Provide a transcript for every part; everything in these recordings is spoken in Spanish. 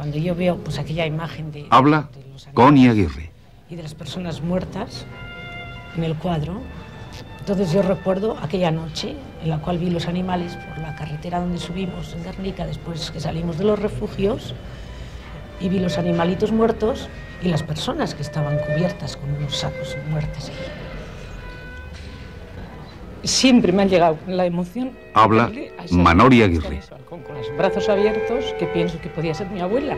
Cuando yo veo pues aquella imagen de... Habla de los Connie animales Aguirre. y de las personas muertas en el cuadro, entonces yo recuerdo aquella noche en la cual vi los animales por la carretera donde subimos en Guernica después que salimos de los refugios, y vi los animalitos muertos y las personas que estaban cubiertas con unos sacos muertas. Siempre me ha llegado la emoción. Habla Manoli Aguirre. Con los brazos abiertos, que pienso que podía ser mi abuela.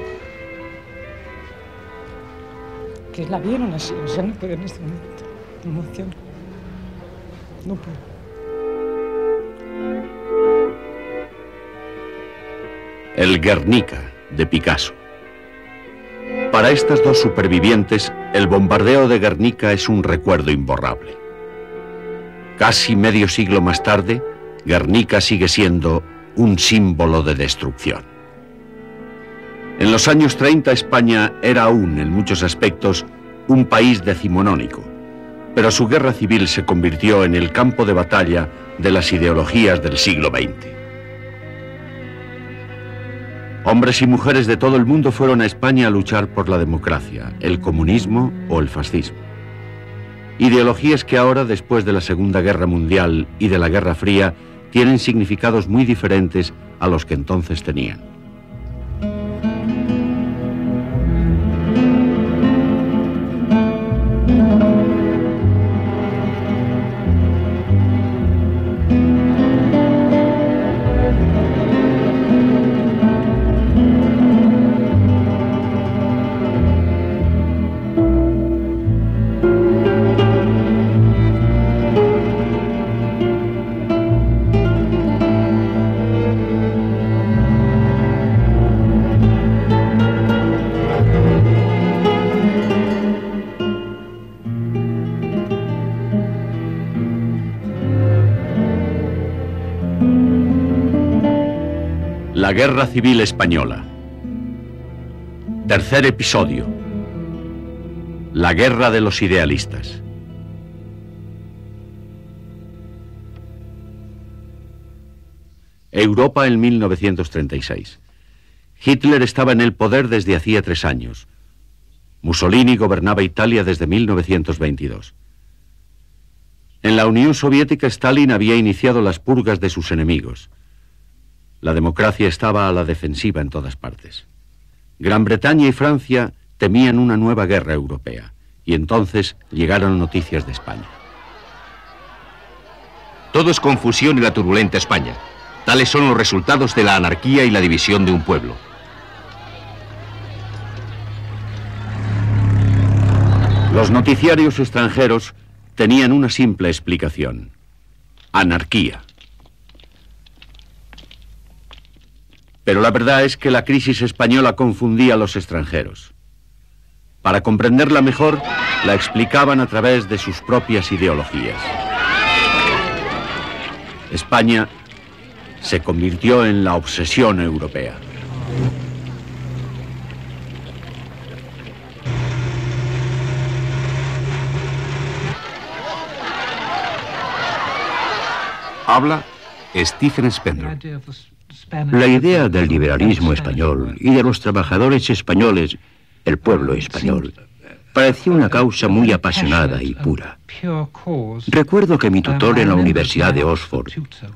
Que la vieron así, o sea, no puedo en este momento. Me emociono. No puedo. El Guernica, de Picasso. Para estas dos supervivientes, el bombardeo de Guernica es un recuerdo imborrable. Casi medio siglo más tarde, Guernica sigue siendo un símbolo de destrucción. En los años 30, España era aún, en muchos aspectos, un país decimonónico, pero su guerra civil se convirtió en el campo de batalla de las ideologías del siglo XX. Hombres y mujeres de todo el mundo fueron a España a luchar por la democracia, el comunismo o el fascismo. Ideologías que ahora, después de la Segunda Guerra Mundial y de la Guerra Fría, tienen significados muy diferentes a los que entonces tenían. La Guerra Civil Española. Tercer episodio. La Guerra de los Idealistas. Europa en 1936. Hitler estaba en el poder desde hacía 3 años. Mussolini gobernaba Italia desde 1922. En la Unión Soviética, Stalin había iniciado las purgas de sus enemigos. La democracia estaba a la defensiva en todas partes. Gran Bretaña y Francia temían una nueva guerra europea, y entonces llegaron noticias de España. Todo es confusión y la turbulenta España. Tales son los resultados de la anarquía y la división de un pueblo. Los noticiarios extranjeros tenían una simple explicación: anarquía. Pero la verdad es que la crisis española confundía a los extranjeros. Para comprenderla mejor, la explicaban a través de sus propias ideologías. España se convirtió en la obsesión europea. Habla Stephen Spender. La idea del liberalismo español y de los trabajadores españoles, el pueblo español, parecía una causa muy apasionada y pura. Recuerdo que mi tutor en la Universidad de Oxford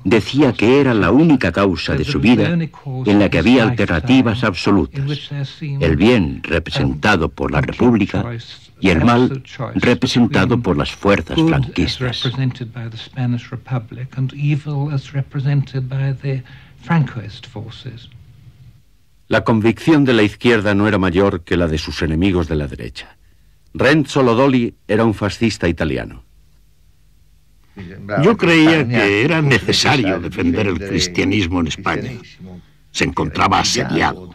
decía que era la única causa de su vida en la que había alternativas absolutas: el bien representado por la República y el mal representado por las fuerzas franquistas. La convicción de la izquierda no era mayor que la de sus enemigos de la derecha. Renzo Lodoli era un fascista italiano. Yo creía que era necesario defender el cristianismo en España. Se encontraba asediado.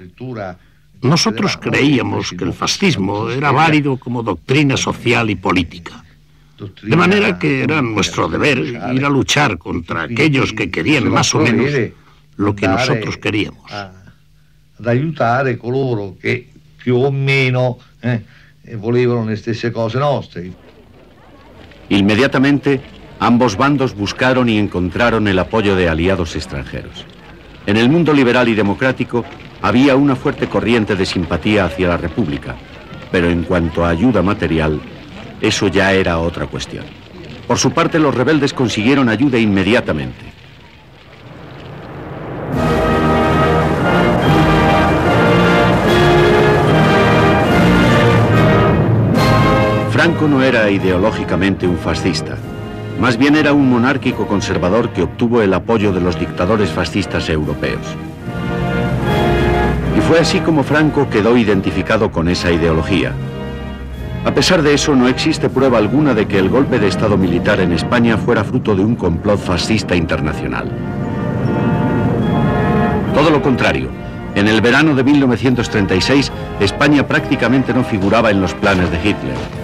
Nosotros creíamos que el fascismo era válido como doctrina social y política. De manera que era nuestro deber ir a luchar contra aquellos que querían más o menos lo que nosotros queríamos. Ad aiutare coloro che più o meno volevano le stesse cose nostre. Inmediatamente, ambos bandos buscaron y encontraron el apoyo de aliados extranjeros. En el mundo liberal y democrático, había una fuerte corriente de simpatía hacia la República, pero en cuanto a ayuda material, eso ya era otra cuestión. Por su parte, los rebeldes consiguieron ayuda inmediatamente. Franco no era ideológicamente un fascista, más bien era un monárquico conservador que obtuvo el apoyo de los dictadores fascistas europeos. Y fue así como Franco quedó identificado con esa ideología. A pesar de eso, no existe prueba alguna de que el golpe de Estado militar en España fuera fruto de un complot fascista internacional. Todo lo contrario, en el verano de 1936, España prácticamente no figuraba en los planes de Hitler.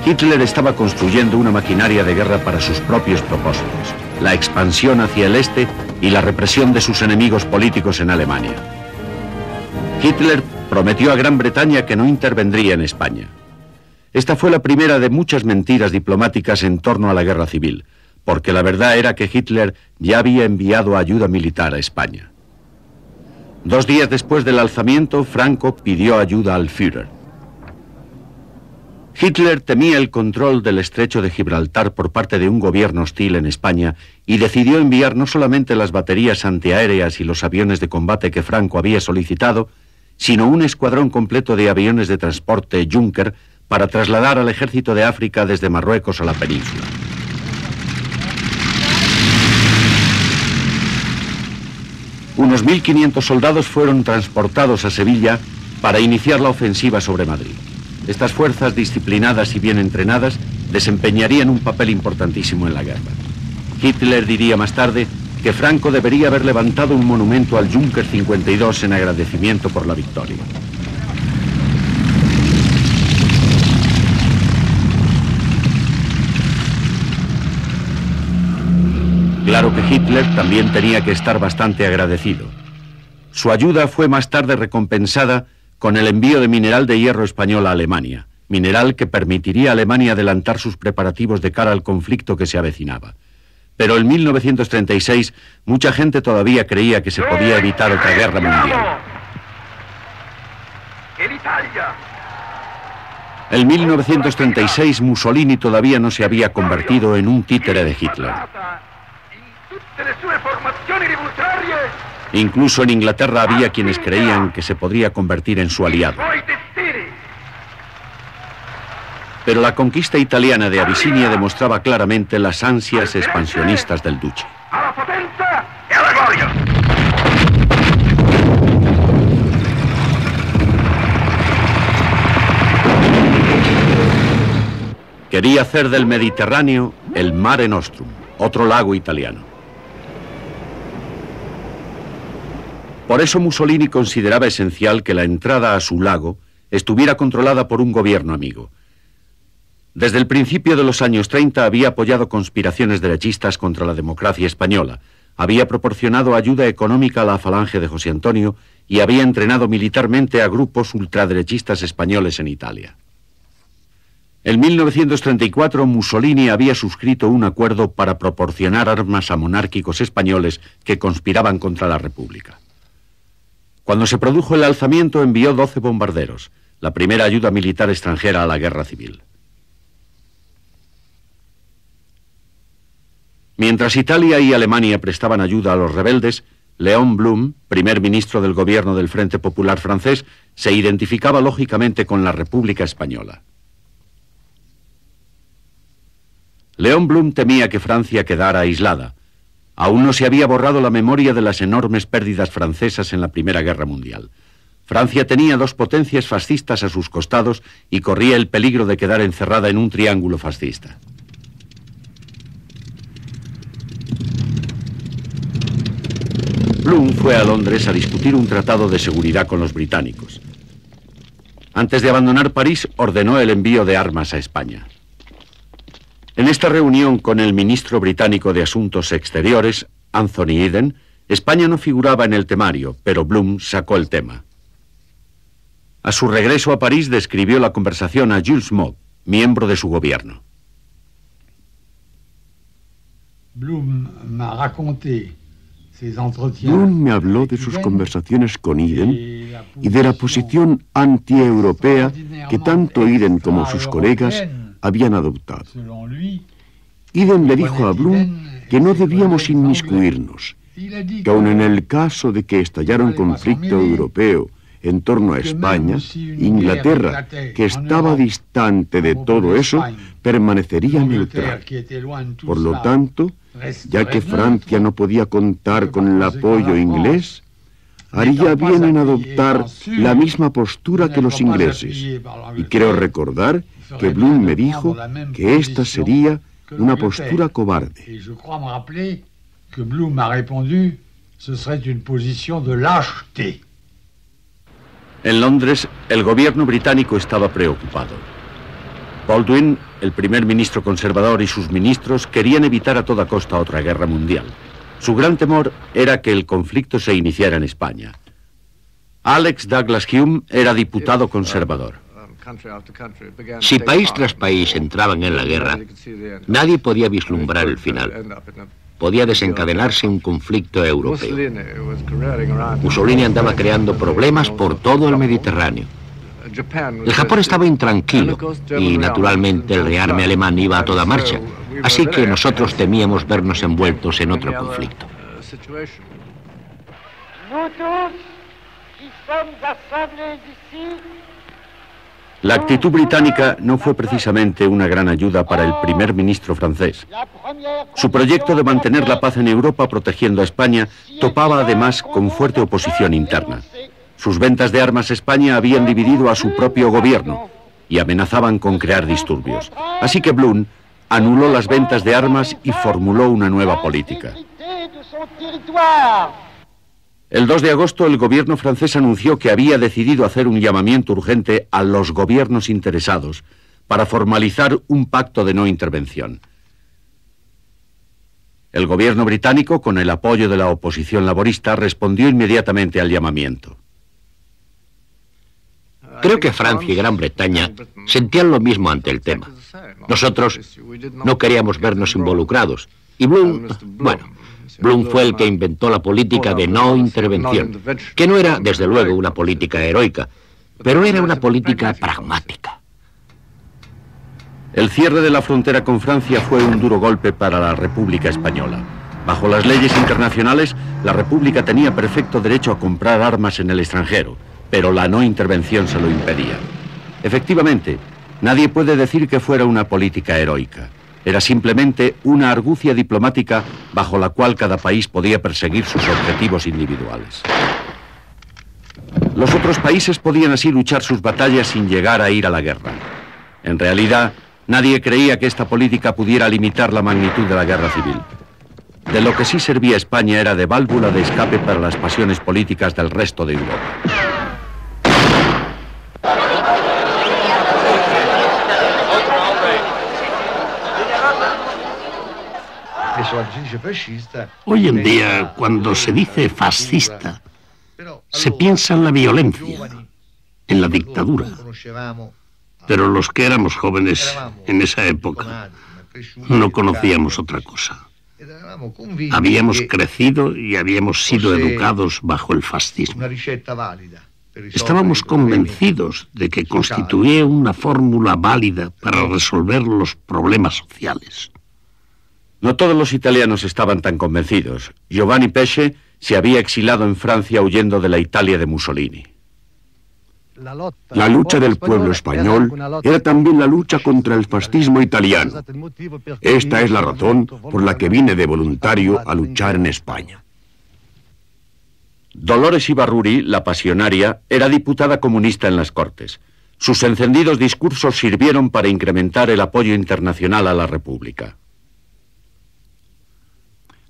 Hitler estaba construyendo una maquinaria de guerra para sus propios propósitos, la expansión hacia el este y la represión de sus enemigos políticos en Alemania. Hitler prometió a Gran Bretaña que no intervendría en España. Esta fue la primera de muchas mentiras diplomáticas en torno a la guerra civil, porque la verdad era que Hitler ya había enviado ayuda militar a España. 2 días después del alzamiento, Franco pidió ayuda al Führer. Hitler temía el control del estrecho de Gibraltar por parte de un gobierno hostil en España y decidió enviar no solamente las baterías antiaéreas y los aviones de combate que Franco había solicitado, sino un escuadrón completo de aviones de transporte Junker para trasladar al ejército de África desde Marruecos a la península. Unos 1.500 soldados fueron transportados a Sevilla para iniciar la ofensiva sobre Madrid. Estas fuerzas disciplinadas y bien entrenadas desempeñarían un papel importantísimo en la guerra. Hitler diría más tarde que Franco debería haber levantado un monumento al Junker 52 en agradecimiento por la victoria. Claro que Hitler también tenía que estar bastante agradecido. Su ayuda fue más tarde recompensada con el envío de mineral de hierro español a Alemania, mineral que permitiría a Alemania adelantar sus preparativos de cara al conflicto que se avecinaba. Pero en 1936 mucha gente todavía creía que se podía evitar otra guerra mundial. En 1936 Mussolini todavía no se había convertido en un títere de Hitler. Incluso en Inglaterra había quienes creían que se podría convertir en su aliado. Pero la conquista italiana de Abisinia demostraba claramente las ansias expansionistas del duce. Quería hacer del Mediterráneo el Mare Nostrum, otro lago italiano. Por eso Mussolini consideraba esencial que la entrada a su lago estuviera controlada por un gobierno amigo. Desde el principio de los años 30 había apoyado conspiraciones derechistas contra la democracia española, había proporcionado ayuda económica a la falange de José Antonio y había entrenado militarmente a grupos ultraderechistas españoles en Italia. En 1934 Mussolini había suscrito un acuerdo para proporcionar armas a monárquicos españoles que conspiraban contra la República. Cuando se produjo el alzamiento envió 12 bombarderos, la primera ayuda militar extranjera a la guerra civil. Mientras Italia y Alemania prestaban ayuda a los rebeldes, Léon Blum, primer ministro del gobierno del Frente Popular francés, se identificaba lógicamente con la República Española. Léon Blum temía que Francia quedara aislada. Aún no se había borrado la memoria de las enormes pérdidas francesas en la Primera Guerra Mundial. Francia tenía 2 potencias fascistas a sus costados y corría el peligro de quedar encerrada en un triángulo fascista. Blum fue a Londres a discutir un tratado de seguridad con los británicos. Antes de abandonar París, ordenó el envío de armas a España. En esta reunión con el ministro británico de Asuntos Exteriores, Anthony Eden, España no figuraba en el temario, pero Blum sacó el tema. A su regreso a París describió la conversación a Jules Motte, miembro de su gobierno. Blum m'a raconté Blum me habló de sus conversaciones con Iden y de la posición anti-europea que tanto Iden como sus colegas habían adoptado. Iden le dijo a Blum que no debíamos inmiscuirnos, que aun en el caso de que estallara un conflicto europeo en torno a España, Inglaterra, que estaba distante de todo eso, permanecería neutral. Por lo tanto, ya que Francia no podía contar con el apoyo inglés, haría bien en adoptar la misma postura que los ingleses. Y creo recordar que Blum me dijo que esta sería una postura cobarde. En Londres, el gobierno británico estaba preocupado. Baldwin, el primer ministro conservador, y sus ministros querían evitar a toda costa otra guerra mundial. Su gran temor era que el conflicto se iniciara en España. Alex Douglas Hume era diputado conservador. Si país tras país entraban en la guerra, nadie podía vislumbrar el final. Podía desencadenarse un conflicto europeo. Mussolini andaba creando problemas por todo el Mediterráneo. El Japón estaba intranquilo y, naturalmente, el rearme alemán iba a toda marcha. Así que nosotros temíamos vernos envueltos en otro conflicto. La actitud británica no fue precisamente una gran ayuda para el primer ministro francés. Su proyecto de mantener la paz en Europa protegiendo a España topaba además con fuerte oposición interna. Sus ventas de armas a España habían dividido a su propio gobierno y amenazaban con crear disturbios. Así que Blum anuló las ventas de armas y formuló una nueva política. El 2 de agosto el gobierno francés anunció que había decidido hacer un llamamiento urgente a los gobiernos interesados para formalizar un pacto de no intervención. El gobierno británico, con el apoyo de la oposición laborista, respondió inmediatamente al llamamiento. Creo que Francia y Gran Bretaña sentían lo mismo ante el tema. Nosotros no queríamos vernos involucrados. Y Blum, Blum fue el que inventó la política de no intervención, que no era, desde luego, una política heroica, pero era una política pragmática. El cierre de la frontera con Francia fue un duro golpe para la República Española. Bajo las leyes internacionales, la República tenía perfecto derecho a comprar armas en el extranjero, pero la no intervención se lo impedía. Efectivamente, nadie puede decir que fuera una política heroica. Era simplemente una argucia diplomática bajo la cual cada país podía perseguir sus objetivos individuales. Los otros países podían así luchar sus batallas sin llegar a ir a la guerra. En realidad, nadie creía que esta política pudiera limitar la magnitud de la guerra civil. De lo que sí servía España era de válvula de escape para las pasiones políticas del resto de Europa. Hoy en día, cuando se dice fascista, se piensa en la violencia, en la dictadura. Pero los que éramos jóvenes en esa época no conocíamos otra cosa. Habíamos crecido y habíamos sido educados bajo el fascismo. Estábamos convencidos de que constituía una fórmula válida para resolver los problemas sociales. No todos los italianos estaban tan convencidos. Giovanni Pesce se había exilado en Francia huyendo de la Italia de Mussolini. La lucha del pueblo español era también la lucha contra el fascismo italiano. Esta es la razón por la que vine de voluntario a luchar en España. Dolores Ibarruri, la pasionaria, era diputada comunista en las Cortes. Sus encendidos discursos sirvieron para incrementar el apoyo internacional a la República.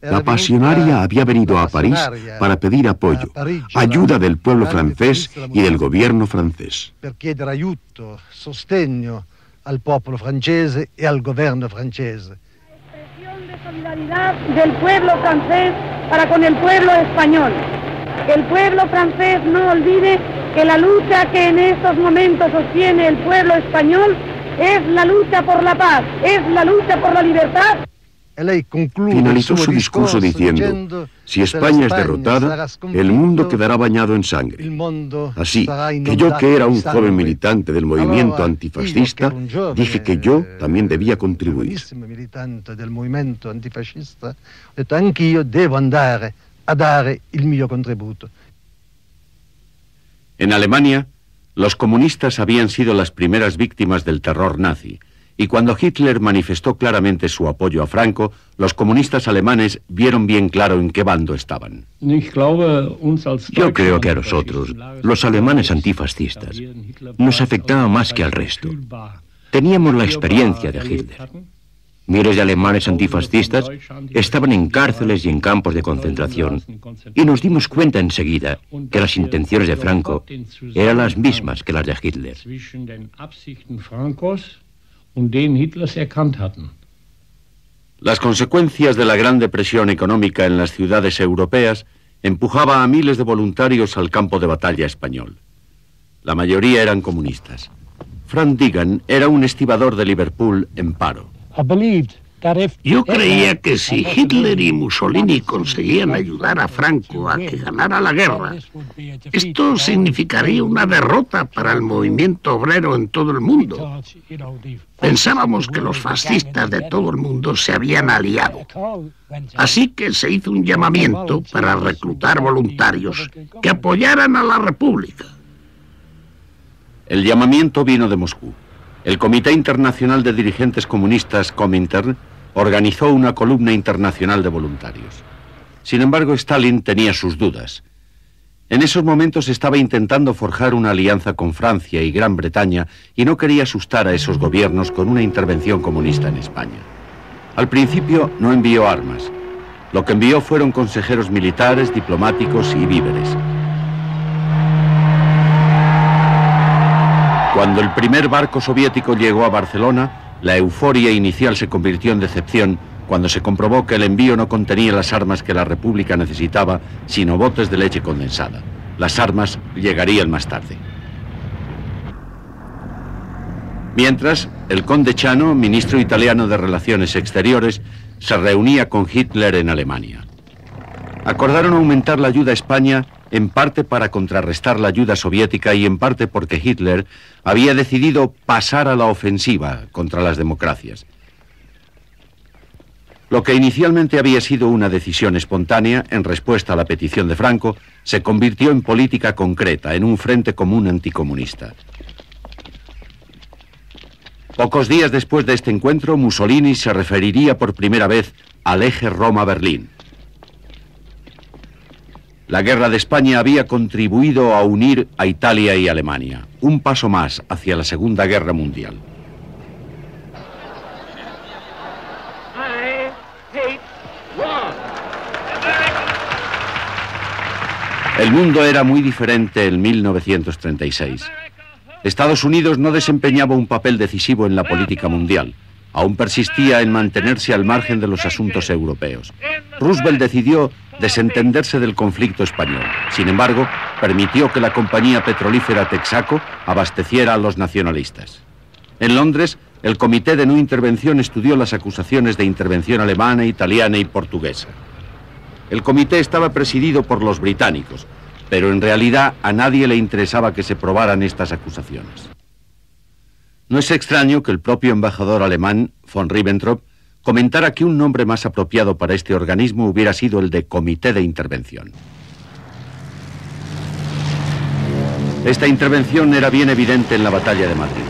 La pasionaria había venido a París para pedir apoyo, ayuda del pueblo francés y del gobierno francés. Per chiedere aiuto, sostegno al popolo francese e al governo francese. Expresión de solidaridad del pueblo francés para con el pueblo español. Que el pueblo francés no olvide que la lucha que en estos momentos sostiene el pueblo español es la lucha por la paz, es la lucha por la libertad. Finalizó su discurso diciendo: si España es derrotada, el mundo quedará bañado en sangre. Así que yo, que era un joven militante del movimiento antifascista, dije que yo también debía contribuir. En Alemania, los comunistas habían sido las primeras víctimas del terror nazi, y cuando Hitler manifestó claramente su apoyo a Franco, los comunistas alemanes vieron bien claro en qué bando estaban. Yo creo que a nosotros, los alemanes antifascistas, nos afectaba más que al resto. Teníamos la experiencia de Hitler. Miles de alemanes antifascistas estaban en cárceles y en campos de concentración, y nos dimos cuenta enseguida que las intenciones de Franco eran las mismas que las de Hitler. Las consecuencias de la Gran Depresión económica en las ciudades europeas empujaba a miles de voluntarios al campo de batalla español. La mayoría eran comunistas. Frank Deegan era un estibador de Liverpool en paro. Yo creía que si Hitler y Mussolini conseguían ayudar a Franco a que ganara la guerra, esto significaría una derrota para el movimiento obrero en todo el mundo. Pensábamos que los fascistas de todo el mundo se habían aliado. Así que se hizo un llamamiento para reclutar voluntarios que apoyaran a la República. El llamamiento vino de Moscú. El Comité Internacional de Dirigentes Comunistas, Comintern, organizó una columna internacional de voluntarios. Sin embargo, Stalin tenía sus dudas. En esos momentos estaba intentando forjar una alianza con Francia y Gran Bretaña y no quería asustar a esos gobiernos con una intervención comunista en España. Al principio no envió armas. Lo que envió fueron consejeros militares, diplomáticos y víveres. Cuando el primer barco soviético llegó a Barcelona, la euforia inicial se convirtió en decepción cuando se comprobó que el envío no contenía las armas que la República necesitaba, sino botes de leche condensada. Las armas llegarían más tarde. Mientras, el conde Chano, ministro italiano de Relaciones Exteriores, se reunía con Hitler en Alemania. Acordaron aumentar la ayuda a España, en parte para contrarrestar la ayuda soviética y en parte porque Hitler había decidido pasar a la ofensiva contra las democracias. Lo que inicialmente había sido una decisión espontánea en respuesta a la petición de Franco, se convirtió en política concreta, en un frente común anticomunista. Pocos días después de este encuentro, Mussolini se referiría por primera vez al eje Roma-Berlín. La guerra de España había contribuido a unir a Italia y Alemania, un paso más hacia la Segunda Guerra Mundial. El mundo era muy diferente en 1936. Estados Unidos no desempeñaba un papel decisivo en la política mundial. Aún persistía en mantenerse al margen de los asuntos europeos. Roosevelt decidió desentenderse del conflicto español. Sin embargo, permitió que la compañía petrolífera Texaco abasteciera a los nacionalistas. En Londres, el Comité de No Intervención estudió las acusaciones de intervención alemana, italiana y portuguesa. El comité estaba presidido por los británicos, pero en realidad a nadie le interesaba que se probaran estas acusaciones. No es extraño que el propio embajador alemán, von Ribbentrop, comentara que un nombre más apropiado para este organismo hubiera sido el de Comité de Intervención. Esta intervención era bien evidente en la Batalla de Madrid.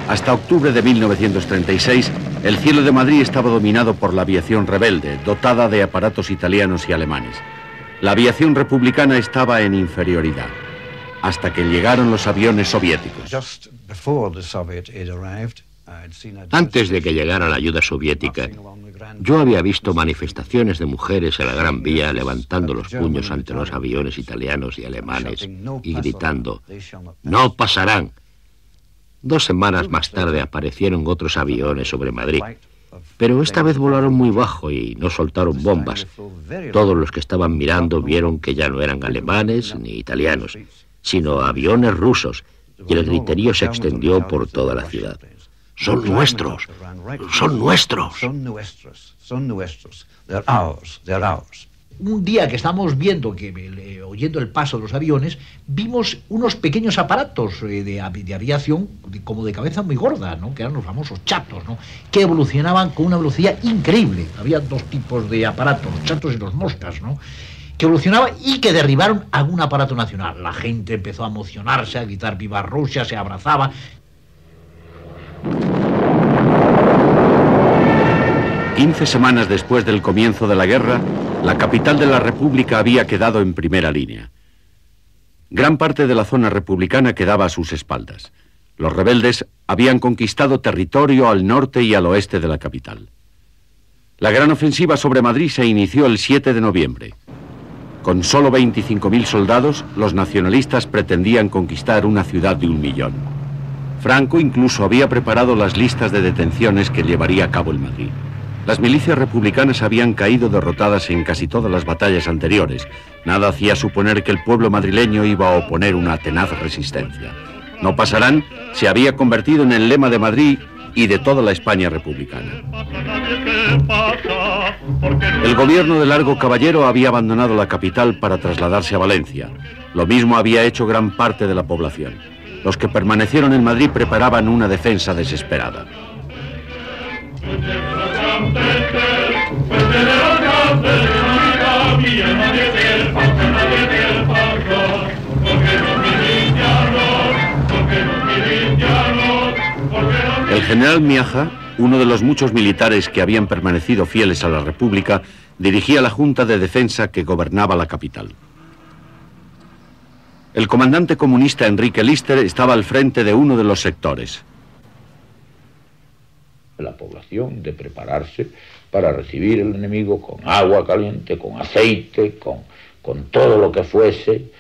Hasta octubre de 1936, el cielo de Madrid estaba dominado por la aviación rebelde, dotada de aparatos italianos y alemanes. La aviación republicana estaba en inferioridad, hasta que llegaron los aviones soviéticos. Antes de que llegara la ayuda soviética, yo había visto manifestaciones de mujeres en la Gran Vía levantando los puños ante los aviones italianos y alemanes y gritando: «¡No pasarán!». 2 semanas más tarde aparecieron otros aviones sobre Madrid, pero esta vez volaron muy bajo y no soltaron bombas. Todos los que estaban mirando vieron que ya no eran alemanes ni italianos, sino aviones rusos, y el griterío se extendió por toda la ciudad. Son nuestros. Son nuestros. Son nuestros. They're ours. Un día que estábamos oyendo el paso de los aviones, vimos unos pequeños aparatos de aviación como de cabeza muy gorda, ¿no? Que eran los famosos chatos, ¿no? Que evolucionaban con una velocidad increíble. Había dos tipos de aparatos, los chatos y los moscas, ¿no? Que evolucionaban y que derribaron algún aparato nacional. La gente empezó a emocionarse, a gritar viva Rusia, se abrazaba. 15 semanas después del comienzo de la guerra, la capital de la República había quedado en primera línea. Gran parte de la zona republicana quedaba a sus espaldas. Los rebeldes habían conquistado territorio al norte y al oeste de la capital. La gran ofensiva sobre Madrid se inició el 7 de noviembre. Con solo 25.000 soldados, los nacionalistas pretendían conquistar una ciudad de 1 millón. Franco incluso había preparado las listas de detenciones que llevaría a cabo en Madrid. Las milicias republicanas habían caído derrotadas en casi todas las batallas anteriores. Nada hacía suponer que el pueblo madrileño iba a oponer una tenaz resistencia. No pasarán se había convertido en el lema de Madrid y de toda la España republicana. El gobierno de Largo Caballero había abandonado la capital para trasladarse a Valencia. Lo mismo había hecho gran parte de la población. Los que permanecieron en Madrid preparaban una defensa desesperada. El general Miaja, uno de los muchos militares que habían permanecido fieles a la República, dirigía la Junta de Defensa que gobernaba la capital. El comandante comunista Enrique Lister estaba al frente de uno de los sectores. La población de prepararse para recibir el enemigo con agua caliente, con aceite, con todo lo que fuese,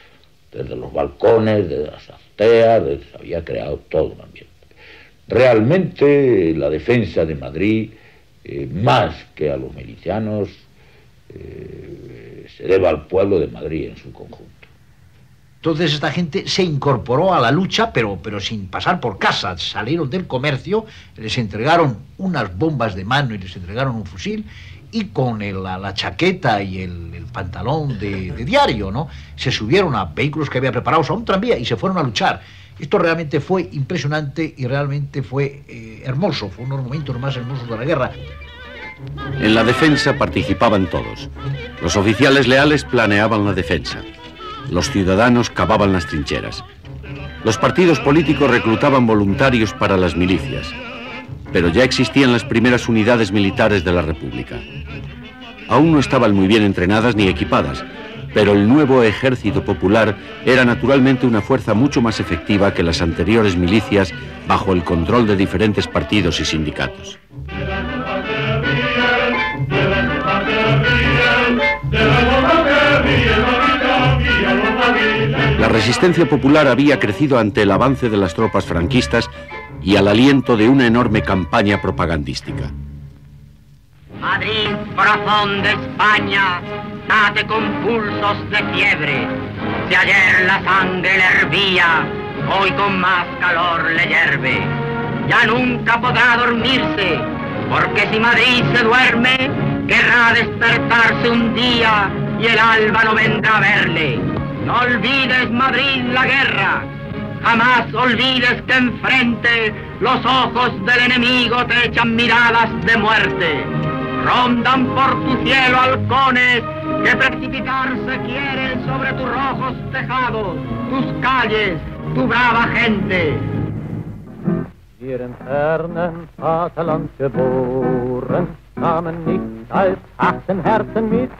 desde los balcones, desde las azoteas, se había creado todo un ambiente. Realmente la defensa de Madrid, más que a los milicianos, se debe al pueblo de Madrid en su conjunto. Entonces esta gente se incorporó a la lucha, pero sin pasar por casa. Salieron del comercio, les entregaron unas bombas de mano y les entregaron un fusil, y con la chaqueta y el pantalón de diario, ¿no? Se subieron a vehículos que había preparados, a un tranvía, y se fueron a luchar. Esto realmente fue impresionante y realmente fue hermoso. Fue uno de los momentos más hermosos de la guerra. En la defensa participaban todos. Los oficiales leales planeaban la defensa. Los ciudadanos cavaban las trincheras. Los partidos políticos reclutaban voluntarios para las milicias. Pero ya existían las primeras unidades militares de la República. Aún no estaban muy bien entrenadas ni equipadas, pero el nuevo ejército popular era naturalmente una fuerza mucho más efectiva que las anteriores milicias bajo el control de diferentes partidos y sindicatos. La resistencia popular había crecido ante el avance de las tropas franquistas y al aliento de una enorme campaña propagandística. Madrid, corazón de España, late con pulsos de fiebre. Si ayer la sangre le hervía, hoy con más calor le hierve. Ya nunca podrá dormirse, porque si Madrid se duerme, querrá despertarse un día y el alba no vendrá a verle. No olvides, Madrid, la guerra. Jamás olvides que enfrente los ojos del enemigo te echan miradas de muerte. Rondan por tu cielo halcones que precipitarse quieren sobre tus rojos tejados, tus calles, tu brava gente. Wir im fernen Vaterland geboren, nahmen nicht als harten Herzen mit.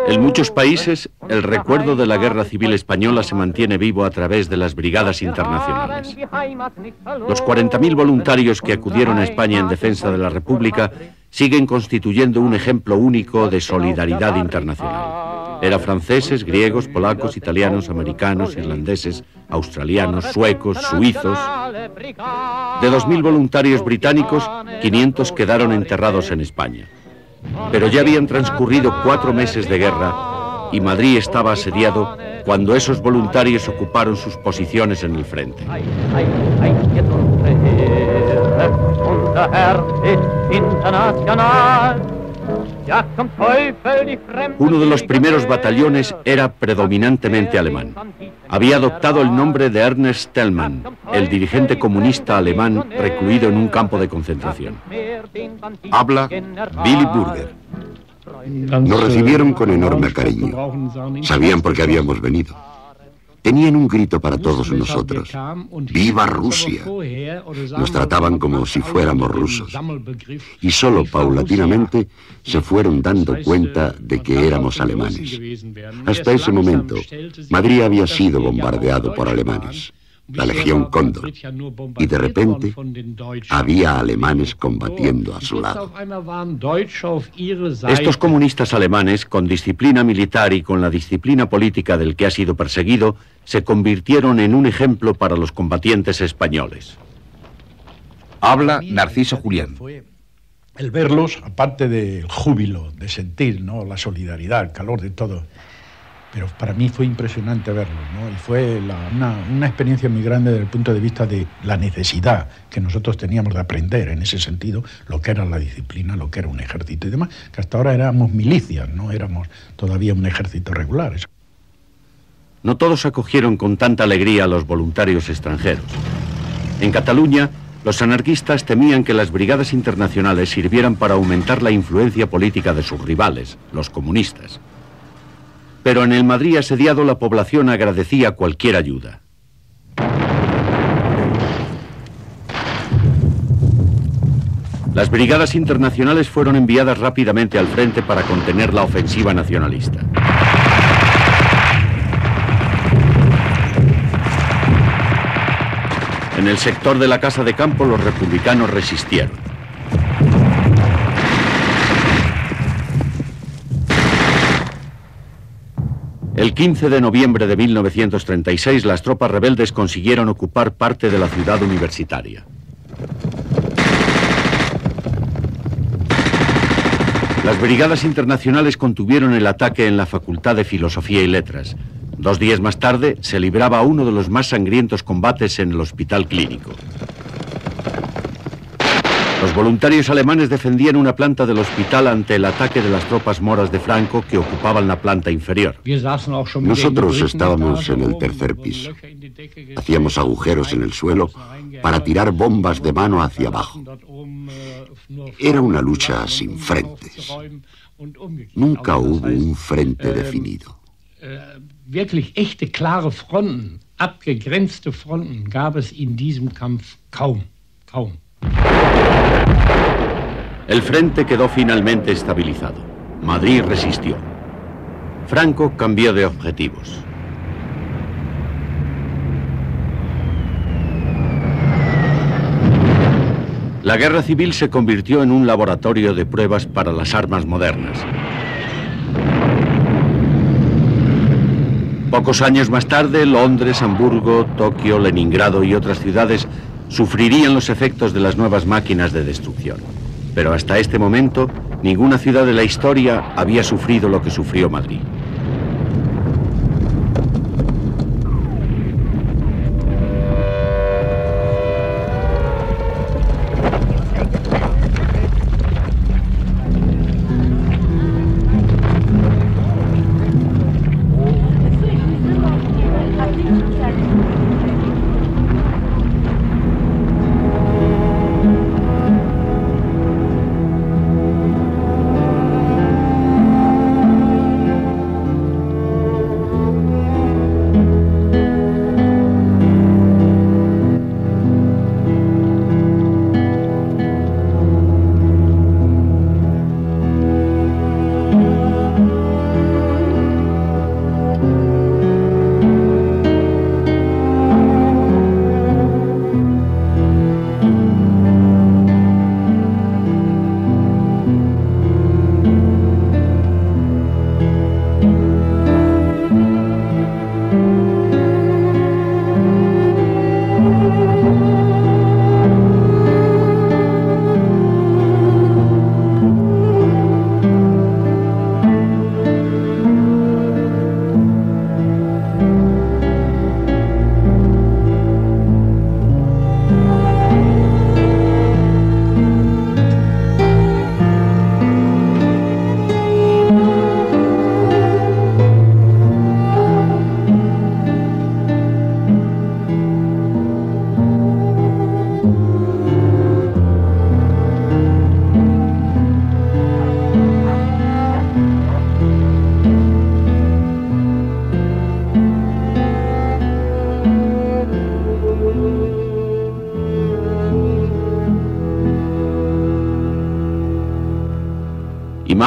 En muchos países, el recuerdo de la Guerra Civil Española se mantiene vivo a través de las brigadas internacionales. Los 40.000 voluntarios que acudieron a España en defensa de la República siguen constituyendo un ejemplo único de solidaridad internacional. Eran franceses, griegos, polacos, italianos, americanos, irlandeses, australianos, suecos, suizos. De 2.000 voluntarios británicos, 500 quedaron enterrados en España. Pero ya habían transcurrido 4 meses de guerra y Madrid estaba asediado cuando esos voluntarios ocuparon sus posiciones en el frente. Uno de los primeros batallones era predominantemente alemán. Había adoptado el nombre de Ernest Thälmann, el dirigente comunista alemán recluido en un campo de concentración. Habla Billy Burger. Nos recibieron con enorme cariño. Sabían por qué habíamos venido. Tenían un grito para todos nosotros. ¡Viva Rusia! Nos trataban como si fuéramos rusos. Y solo paulatinamente se fueron dando cuenta de que éramos alemanes. Hasta ese momento, Madrid había sido bombardeado por alemanes, la Legión Cóndor, y de repente había alemanes combatiendo a su lado. Estos comunistas alemanes, con disciplina militar y con la disciplina política del que ha sido perseguido, se convirtieron en un ejemplo para los combatientes españoles. Habla Narciso Julián. El verlos, aparte del júbilo, de sentir, ¿no?, la solidaridad, el calor de todo, pero para mí fue impresionante verlos, ¿no? Y fue una experiencia muy grande desde el punto de vista de la necesidad que nosotros teníamos de aprender en ese sentido lo que era la disciplina, lo que era un ejército y demás, que hasta ahora éramos milicias, no éramos todavía un ejército regular. No todos acogieron con tanta alegría a los voluntarios extranjeros. En Cataluña, los anarquistas temían que las brigadas internacionales sirvieran para aumentar la influencia política de sus rivales, los comunistas. Pero en el Madrid asediado la población agradecía cualquier ayuda. Las brigadas internacionales fueron enviadas rápidamente al frente para contener la ofensiva nacionalista. En el sector de la Casa de Campo los republicanos resistieron. El 15 de noviembre de 1936 las tropas rebeldes consiguieron ocupar parte de la ciudad universitaria. Las brigadas internacionales contuvieron el ataque en la Facultad de Filosofía y Letras. 2 días más tarde se libraba uno de los más sangrientos combates en el Hospital Clínico. Los voluntarios alemanes defendían una planta del hospital ante el ataque de las tropas moras de Franco que ocupaban la planta inferior. Nosotros estábamos en el tercer piso. Hacíamos agujeros en el suelo para tirar bombas de mano hacia abajo. Era una lucha sin frentes. Nunca hubo un frente definido. Wirklich echte, klare Fronten, abgegrenzte Fronten gab es in diesem Kampf kaum. El frente quedó finalmente estabilizado. Madrid resistió. Franco cambió de objetivos. La guerra civil se convirtió en un laboratorio de pruebas para las armas modernas. Pocos años más tarde, Londres, Hamburgo, Tokio, Leningrado y otras ciudades sufrirían los efectos de las nuevas máquinas de destrucción. Pero hasta este momento, ninguna ciudad de la historia había sufrido lo que sufrió Madrid.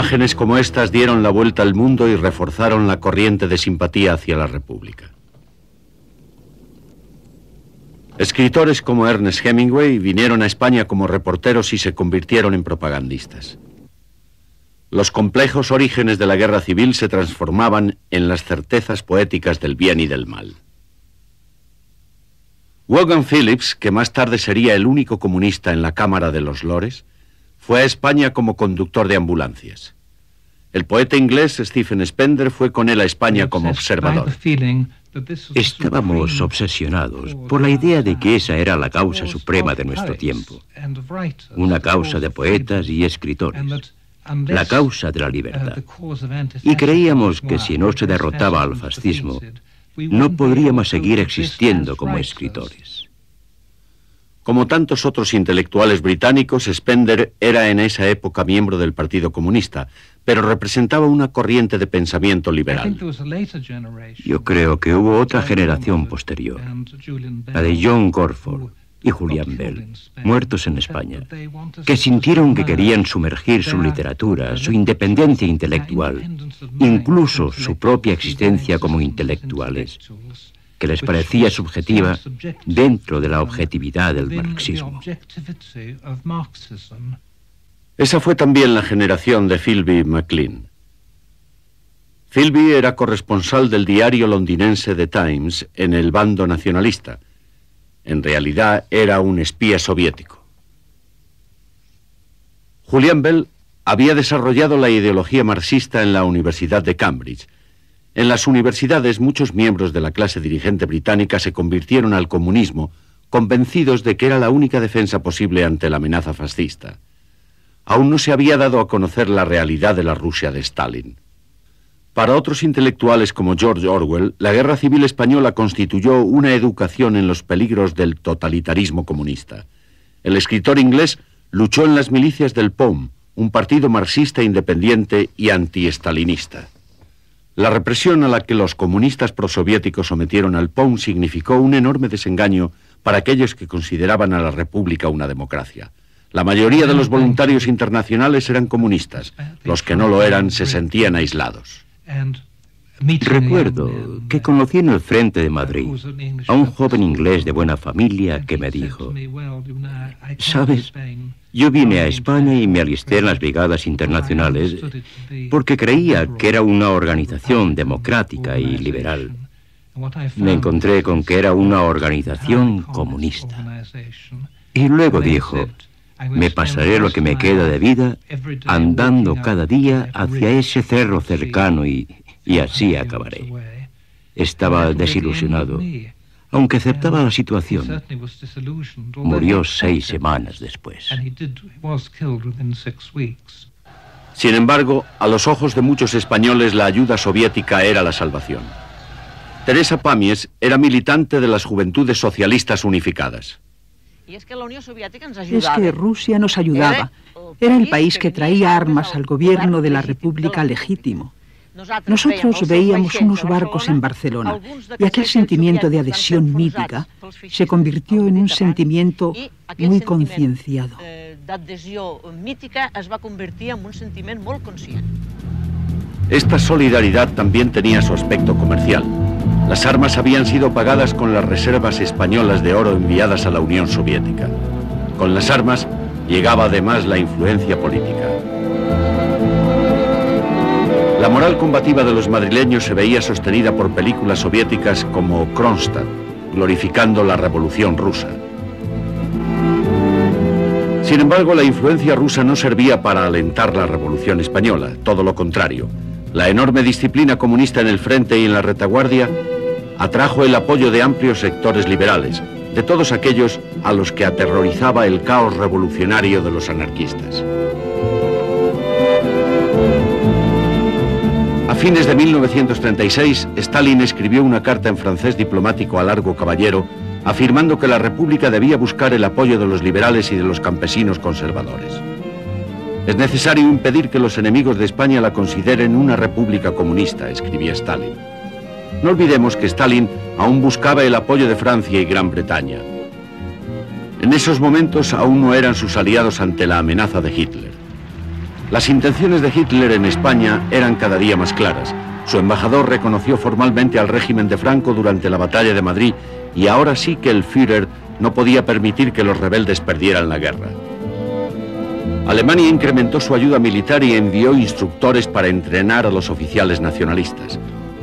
Imágenes como estas dieron la vuelta al mundo y reforzaron la corriente de simpatía hacia la República. Escritores como Ernest Hemingway vinieron a España como reporteros y se convirtieron en propagandistas. Los complejos orígenes de la guerra civil se transformaban en las certezas poéticas del bien y del mal. Vaughan Phillips, que más tarde sería el único comunista en la Cámara de los Lores, fue a España como conductor de ambulancias. El poeta inglés Stephen Spender fue con él a España como observador. Estábamos obsesionados por la idea de que esa era la causa suprema de nuestro tiempo. Una causa de poetas y escritores. La causa de la libertad. Y creíamos que si no se derrotaba al fascismo, no podríamos seguir existiendo como escritores. Como tantos otros intelectuales británicos, Spender era en esa época miembro del Partido Comunista, pero representaba una corriente de pensamiento liberal. Yo creo que hubo otra generación posterior, la de John Corford y Julian Bell, muertos en España, que sintieron que querían sumergir su literatura, su independencia intelectual, incluso su propia existencia como intelectuales, que les parecía subjetiva dentro de la objetividad del marxismo. Esa fue también la generación de Philby McLean. Philby era corresponsal del diario londinense The Times en el bando nacionalista. En realidad era un espía soviético. Julian Bell había desarrollado la ideología marxista en la Universidad de Cambridge. En las universidades, muchos miembros de la clase dirigente británica se convirtieron al comunismo, convencidos de que era la única defensa posible ante la amenaza fascista. Aún no se había dado a conocer la realidad de la Rusia de Stalin. Para otros intelectuales como George Orwell, la Guerra Civil Española constituyó una educación en los peligros del totalitarismo comunista. El escritor inglés luchó en las milicias del POM, un partido marxista independiente y anti-estalinista. La represión a la que los comunistas prosoviéticos sometieron al POM significó un enorme desengaño para aquellos que consideraban a la República una democracia. La mayoría de los voluntarios internacionales eran comunistas. Los que no lo eran se sentían aislados. Recuerdo que conocí en el frente de Madrid a un joven inglés de buena familia que me dijo: ¿sabes? Yo vine a España y me alisté en las brigadas internacionales porque creía que era una organización democrática y liberal. Me encontré con que era una organización comunista. Y luego dijo: me pasaré lo que me queda de vida andando cada día hacia ese cerro cercano y así acabaré. Estaba desilusionado, aunque aceptaba la situación. Murió 6 semanas después. Sin embargo, a los ojos de muchos españoles la ayuda soviética era la salvación. Teresa Pàmies era militante de las Juventudes Socialistas Unificadas. Es que Rusia nos ayudaba. Era el país que traía armas al gobierno de la República legítimo. Nosotros veíamos unos barcos en Barcelona y aquel sentimiento de adhesión mítica se convirtió en un sentimiento muy concienciado. Esta solidaridad también tenía su aspecto comercial. Las armas habían sido pagadas con las reservas españolas de oro enviadas a la Unión Soviética. Con las armas llegaba además la influencia política. La moral combativa de los madrileños se veía sostenida por películas soviéticas como Kronstadt, glorificando la Revolución Rusa. Sin embargo, la influencia rusa no servía para alentar la Revolución Española, todo lo contrario. La enorme disciplina comunista en el frente y en la retaguardia atrajo el apoyo de amplios sectores liberales, de todos aquellos a los que aterrorizaba el caos revolucionario de los anarquistas. A fines de 1936, Stalin escribió una carta en francés diplomático a Largo Caballero, afirmando que la República debía buscar el apoyo de los liberales y de los campesinos conservadores. Es necesario impedir que los enemigos de España la consideren una república comunista, escribía Stalin. No olvidemos que Stalin aún buscaba el apoyo de Francia y Gran Bretaña. En esos momentos aún no eran sus aliados ante la amenaza de Hitler. Las intenciones de Hitler en España eran cada día más claras. Su embajador reconoció formalmente al régimen de Franco durante la batalla de Madrid y ahora sí que el Führer no podía permitir que los rebeldes perdieran la guerra. Alemania incrementó su ayuda militar y envió instructores para entrenar a los oficiales nacionalistas.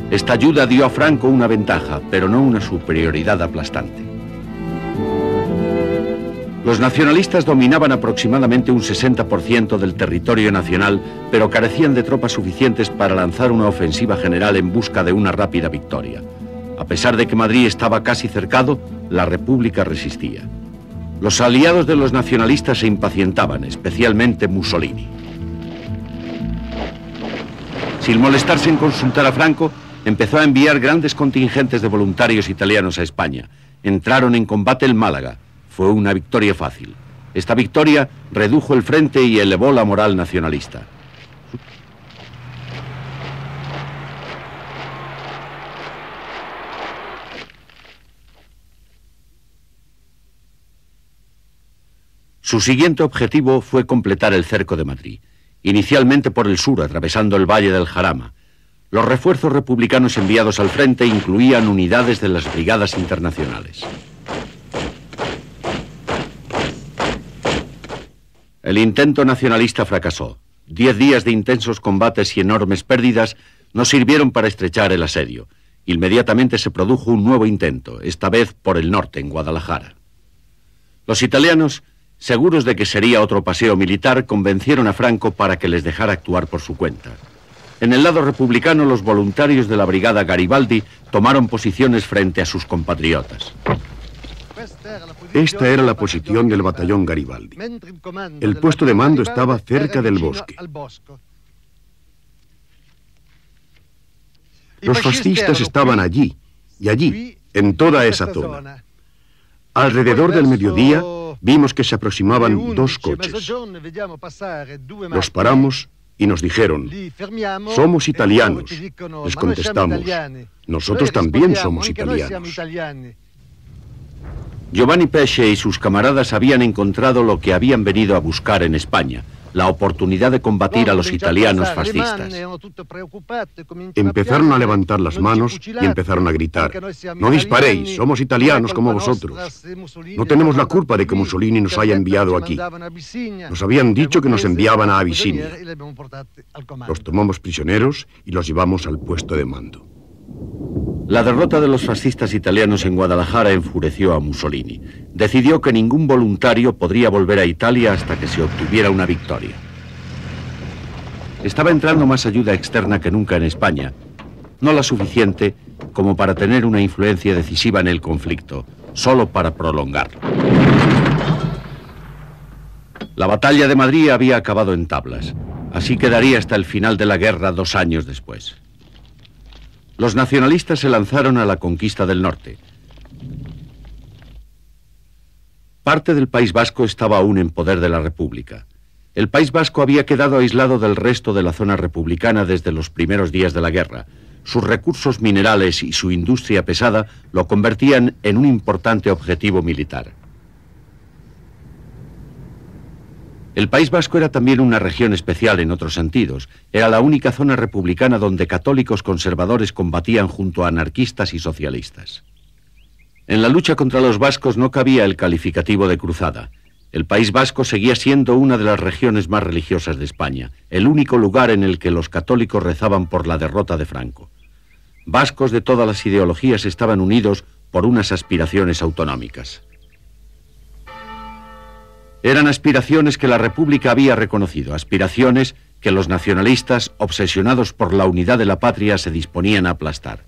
Esta ayuda dio a Franco una ventaja, pero no una superioridad aplastante. Los nacionalistas dominaban aproximadamente un 60% del territorio nacional, pero carecían de tropas suficientes para lanzar una ofensiva general en busca de una rápida victoria. A pesar de que Madrid estaba casi cercado, la República resistía. Los aliados de los nacionalistas se impacientaban, especialmente Mussolini. Sin molestarse en consultar a Franco, empezó a enviar grandes contingentes de voluntarios italianos a España. Entraron en combate en Málaga. Fue una victoria fácil. Esta victoria redujo el frente y elevó la moral nacionalista. Su siguiente objetivo fue completar el cerco de Madrid, inicialmente por el sur, atravesando el valle del Jarama. Los refuerzos republicanos enviados al frente incluían unidades de las brigadas internacionales. El intento nacionalista fracasó. 10 días de intensos combates y enormes pérdidas no sirvieron para estrechar el asedio. Inmediatamente se produjo un nuevo intento, esta vez por el norte, en Guadalajara. Los italianos, seguros de que sería otro paseo militar, convencieron a Franco para que les dejara actuar por su cuenta. En el lado republicano, los voluntarios de la brigada Garibaldi tomaron posiciones frente a sus compatriotas. Esta era la posición del batallón Garibaldi. El puesto de mando estaba cerca del bosque. Los fascistas estaban allí y allí, en toda esa zona. Alrededor del mediodía vimos que se aproximaban 2 coches. Los paramos y nos dijeron: somos italianos. Les contestamos: nosotros también somos italianos. Giovanni Pesce y sus camaradas habían encontrado lo que habían venido a buscar en España, la oportunidad de combatir a los italianos fascistas. Empezaron a levantar las manos y empezaron a gritar: no disparéis, somos italianos como vosotros. No tenemos la culpa de que Mussolini nos haya enviado aquí. Nos habían dicho que nos enviaban a Abisinia. Los tomamos prisioneros y los llevamos al puesto de mando. La derrota de los fascistas italianos en Guadalajara enfureció a Mussolini. Decidió que ningún voluntario podría volver a Italia hasta que se obtuviera una victoria. Estaba entrando más ayuda externa que nunca en España, no la suficiente como para tener una influencia decisiva en el conflicto, solo para prolongarlo. La batalla de Madrid había acabado en tablas. Así quedaría hasta el final de la guerra 2 años después. Los nacionalistas se lanzaron a la conquista del norte. Parte del País Vasco estaba aún en poder de la República. El País Vasco había quedado aislado del resto de la zona republicana desde los primeros días de la guerra. Sus recursos minerales y su industria pesada lo convertían en un importante objetivo militar. El País Vasco era también una región especial en otros sentidos. Era la única zona republicana donde católicos conservadores combatían junto a anarquistas y socialistas. En la lucha contra los vascos no cabía el calificativo de cruzada. El País Vasco seguía siendo una de las regiones más religiosas de España, el único lugar en el que los católicos rezaban por la derrota de Franco. Vascos de todas las ideologías estaban unidos por unas aspiraciones autonómicas. Eran aspiraciones que la República había reconocido, aspiraciones que los nacionalistas, obsesionados por la unidad de la patria, se disponían a aplastar.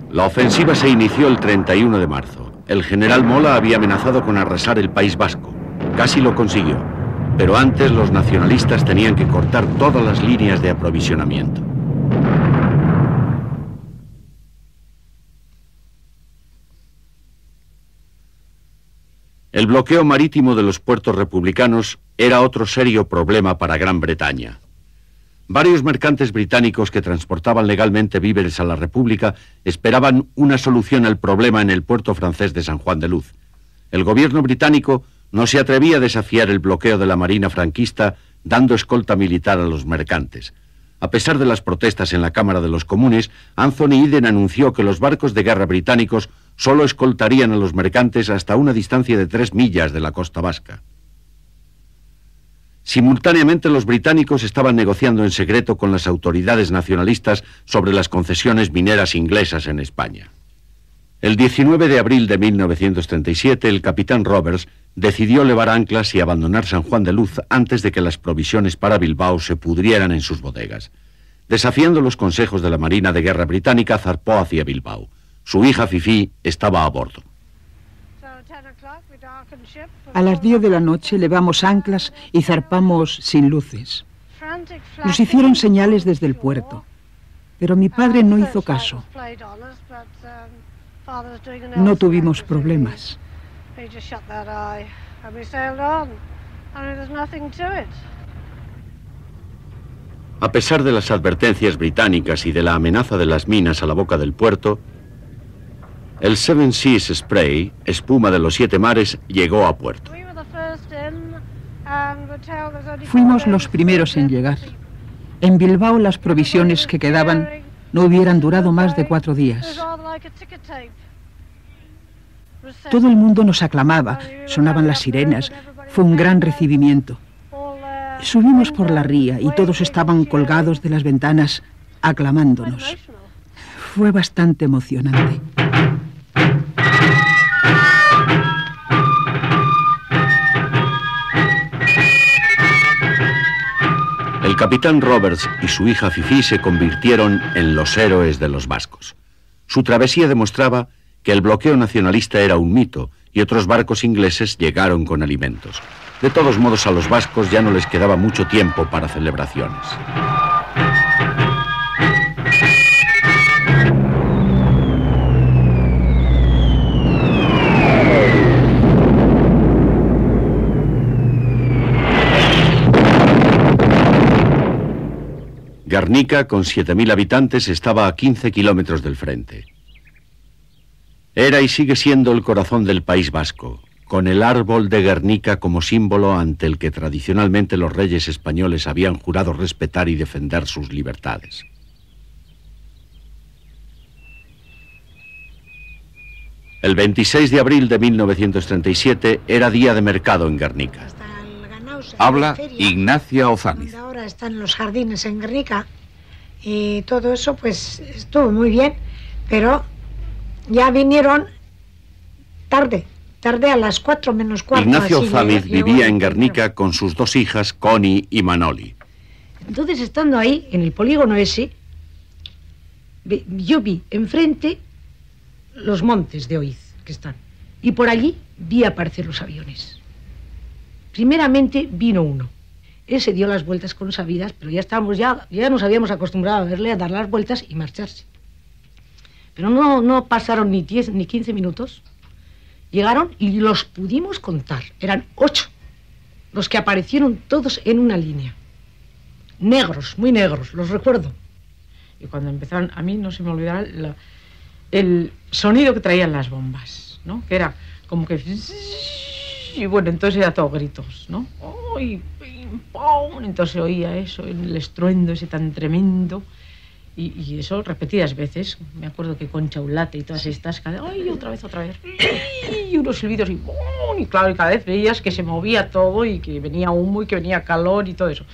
La ofensiva se inició el 31 de marzo. El general Mola había amenazado con arrasar el País Vasco. Casi lo consiguió, pero antes los nacionalistas tenían que cortar todas las líneas de aprovisionamiento. El bloqueo marítimo de los puertos republicanos era otro serio problema para Gran Bretaña. Varios mercantes británicos que transportaban legalmente víveres a la República esperaban una solución al problema en el puerto francés de San Juan de Luz. el gobierno británico no se atrevía a desafiar el bloqueo de la marina franquista dando escolta militar a los mercantes. A pesar de las protestas en la Cámara de los Comunes, Anthony Eden anunció que los barcos de guerra británicos solo escoltarían a los mercantes hasta una distancia de 3 millas de la costa vasca. Simultáneamente, los británicos estaban negociando en secreto con las autoridades nacionalistas sobre las concesiones mineras inglesas en España. El 19 de abril de 1937, el capitán Roberts decidió levar anclas y abandonar San Juan de Luz antes de que las provisiones para Bilbao se pudrieran en sus bodegas. Desafiando los consejos de la Marina de Guerra británica, zarpó hacia Bilbao. Su hija Fifi estaba a bordo. A las 10 de la noche levamos anclas y zarpamos sin luces. Nos hicieron señales desde el puerto, pero mi padre no hizo caso. No tuvimos problemas. A pesar de las advertencias británicas y de la amenaza de las minas a la boca del puerto, el Seven Seas Spray, espuma de los 7 mares, llegó a puerto. Fuimos los primeros en llegar. En Bilbao las provisiones que quedaban no hubieran durado más de 4 días. Todo el mundo nos aclamaba, sonaban las sirenas, fue un gran recibimiento. Subimos por la ría y todos estaban colgados de las ventanas aclamándonos. Fue bastante emocionante. El capitán Roberts y su hija Fifi se convirtieron en los héroes de los vascos. Su travesía demostraba que el bloqueo nacionalista era un mito y otros barcos ingleses llegaron con alimentos. De todos modos, a los vascos ya no les quedaba mucho tiempo para celebraciones. Guernica, con 7.000 habitantes, estaba a 15 kilómetros del frente. Era y sigue siendo el corazón del País Vasco, con el árbol de Guernica como símbolo ante el que tradicionalmente los reyes españoles habían jurado respetar y defender sus libertades. El 26 de abril de 1937 era día de mercado en Guernica. Habla Ignacia Ozamiz. Ahora están los jardines en Guernica y todo eso pues estuvo muy bien, pero ya vinieron tarde a las 4 menos cuarto. Ignacio Ozamiz vivía en Guernica con sus 2 hijas, Connie y Manoli. Entonces, estando ahí, en el polígono ese, yo vi enfrente los montes de Oiz que están, y por allí vi aparecer los aviones. Primeramente vino uno. Él se dio las vueltas con sabidas, pero ya nos habíamos acostumbrado a verle a dar las vueltas y marcharse. Pero no pasaron ni 10 ni 15 minutos. Llegaron y los pudimos contar. Eran 8 los que aparecieron todos en una línea. Negros, muy negros, los recuerdo. Y cuando empezaron, a mí no se me olvidará el sonido que traían las bombas, ¿no? Que era como que... Y bueno, entonces era todo gritos, ¿no? ¡Ay, pim, pum! Entonces oía eso, el estruendo ese tan tremendo. Y eso repetidas veces. Me acuerdo que Concha Ulate y todas estas... ¡Ay, otra vez! Y unos silbidos y ¡pum! Y claro, y cada vez veías que se movía todo y que venía humo y que venía calor y todo eso.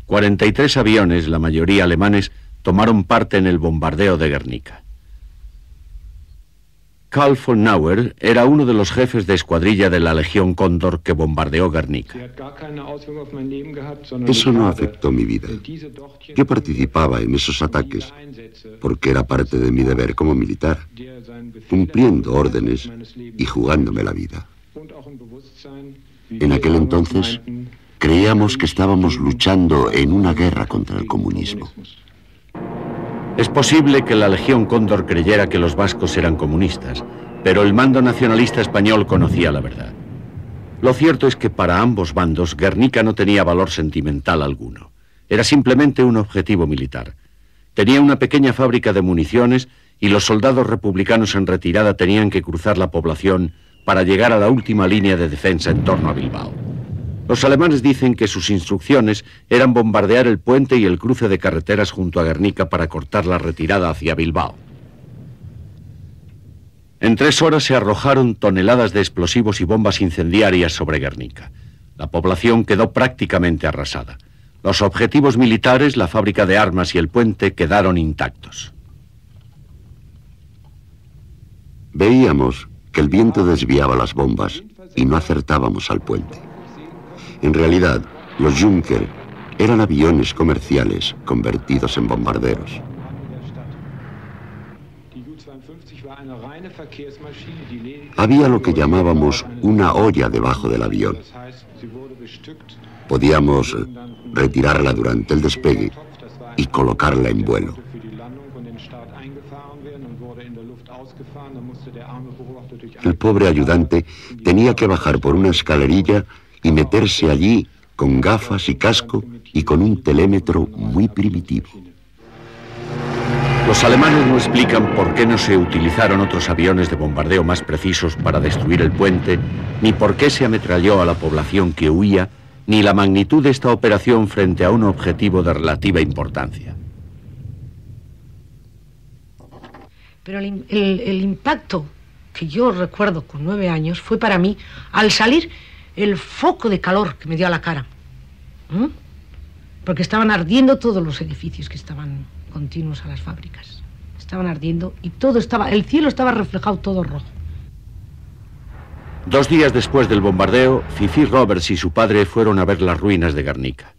43 aviones, la mayoría alemanes, tomaron parte en el bombardeo de Guernica. Karl von Nauer era uno de los jefes de escuadrilla de la Legión Cóndor que bombardeó Guernica. Eso no afectó mi vida. Yo participaba en esos ataques porque era parte de mi deber como militar, cumpliendo órdenes y jugándome la vida. En aquel entonces creíamos que estábamos luchando en una guerra contra el comunismo. Es posible que la Legión Cóndor creyera que los vascos eran comunistas, pero el mando nacionalista español conocía la verdad. Lo cierto es que para ambos bandos Guernica no tenía valor sentimental alguno. Era simplemente un objetivo militar. Tenía una pequeña fábrica de municiones y los soldados republicanos en retirada tenían que cruzar la población para llegar a la última línea de defensa en torno a Bilbao. Los alemanes dicen que sus instrucciones eran bombardear el puente y el cruce de carreteras junto a Guernica para cortar la retirada hacia Bilbao. En 3 horas se arrojaron toneladas de explosivos y bombas incendiarias sobre Guernica. La población quedó prácticamente arrasada. Los objetivos militares, la fábrica de armas y el puente quedaron intactos. Veíamos que el viento desviaba las bombas y no acertábamos al puente. En realidad, los Junker eran aviones comerciales convertidos en bombarderos. Había lo que llamábamos una olla debajo del avión. Podíamos retirarla durante el despegue y colocarla en vuelo. El pobre ayudante tenía que bajar por una escalerilla y meterse allí con gafas y casco y con un telémetro muy primitivo. Los alemanes no explican por qué no se utilizaron otros aviones de bombardeo más precisos para destruir el puente, ni por qué se ametralló a la población que huía, ni la magnitud de esta operación frente a un objetivo de relativa importancia. Pero el impacto que yo recuerdo con 9 años fue para mí, al salir, el foco de calor que me dio a la cara. Porque estaban ardiendo todos los edificios que estaban continuos a las fábricas. Estaban ardiendo y todo estaba, el cielo estaba reflejado todo rojo. 2 días después del bombardeo, Fifi Roberts y su padre fueron a ver las ruinas de Guernica.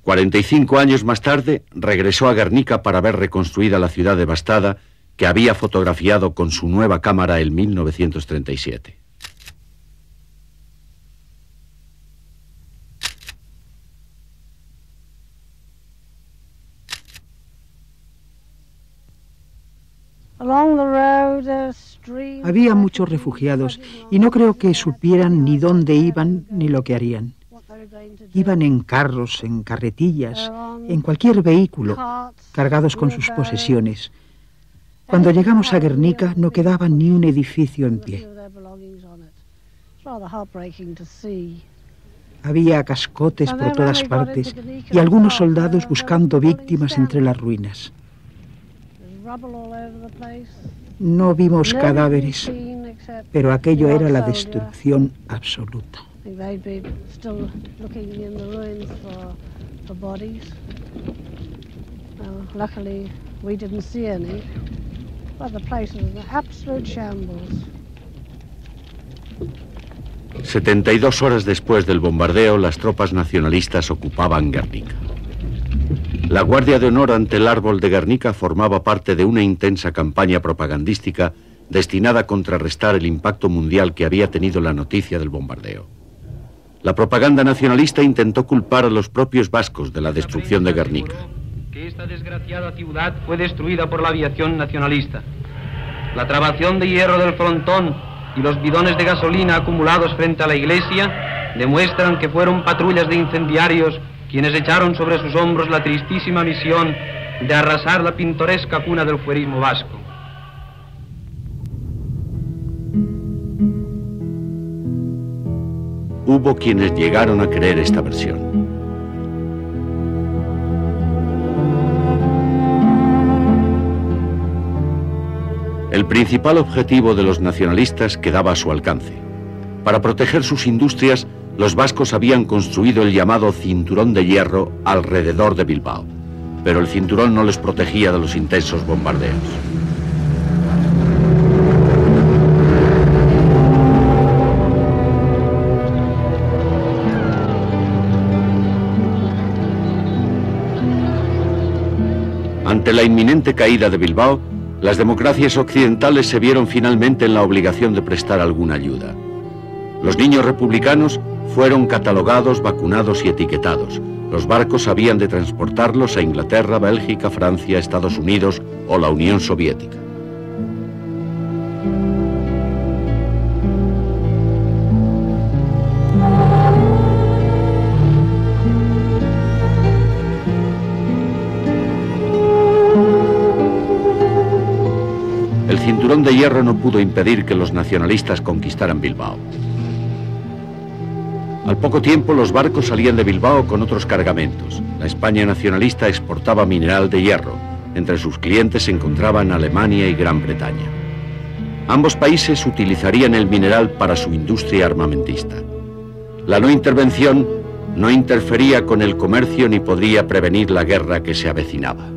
45 años más tarde, regresó a Guernica para ver reconstruida la ciudad devastada que había fotografiado con su nueva cámara en 1937. Había muchos refugiados y no creo que supieran ni dónde iban ni lo que harían. Iban en carros, en carretillas, en cualquier vehículo, cargados con sus posesiones. Cuando llegamos a Guernica no quedaba ni un edificio en pie. Había cascotes por todas partes y algunos soldados buscando víctimas entre las ruinas. No vimos cadáveres, pero aquello era la destrucción absoluta. Luckily, we didn't see any, but the place was an absolute shambles. 72 horas después del bombardeo, las tropas nacionalistas ocupaban Guernica. La Guardia de Honor ante el árbol de Guernica formaba parte de una intensa campaña propagandística destinada a contrarrestar el impacto mundial que había tenido la noticia del bombardeo. La propaganda nacionalista intentó culpar a los propios vascos de la destrucción de Guernica. Que esta desgraciada ciudad fue destruida por la aviación nacionalista. La trabación de hierro del frontón y los bidones de gasolina acumulados frente a la iglesia demuestran que fueron patrullas de incendiarios quienes echaron sobre sus hombros la tristísima misión de arrasar la pintoresca cuna del fuerismo vasco. Hubo quienes llegaron a creer esta versión. El principal objetivo de los nacionalistas quedaba a su alcance. Para proteger sus industrias, los vascos habían construido el llamado cinturón de hierro alrededor de Bilbao, pero el cinturón no les protegía de los intensos bombardeos. Ante la inminente caída de Bilbao, las democracias occidentales se vieron finalmente en la obligación de prestar alguna ayuda. Los niños republicanos fueron catalogados, vacunados y etiquetados. Los barcos habían de transportarlos a Inglaterra, Bélgica, Francia, Estados Unidos o la Unión Soviética. cinturón de hierro no pudo impedir que los nacionalistas conquistaran Bilbao. Al poco tiempo los barcos salían de Bilbao con otros cargamentos. La España nacionalista exportaba mineral de hierro. Entre sus clientes se encontraban Alemania y Gran Bretaña. Ambos países utilizarían el mineral para su industria armamentista. La no intervención no interfería con el comercio ni podría prevenir la guerra que se avecinaba.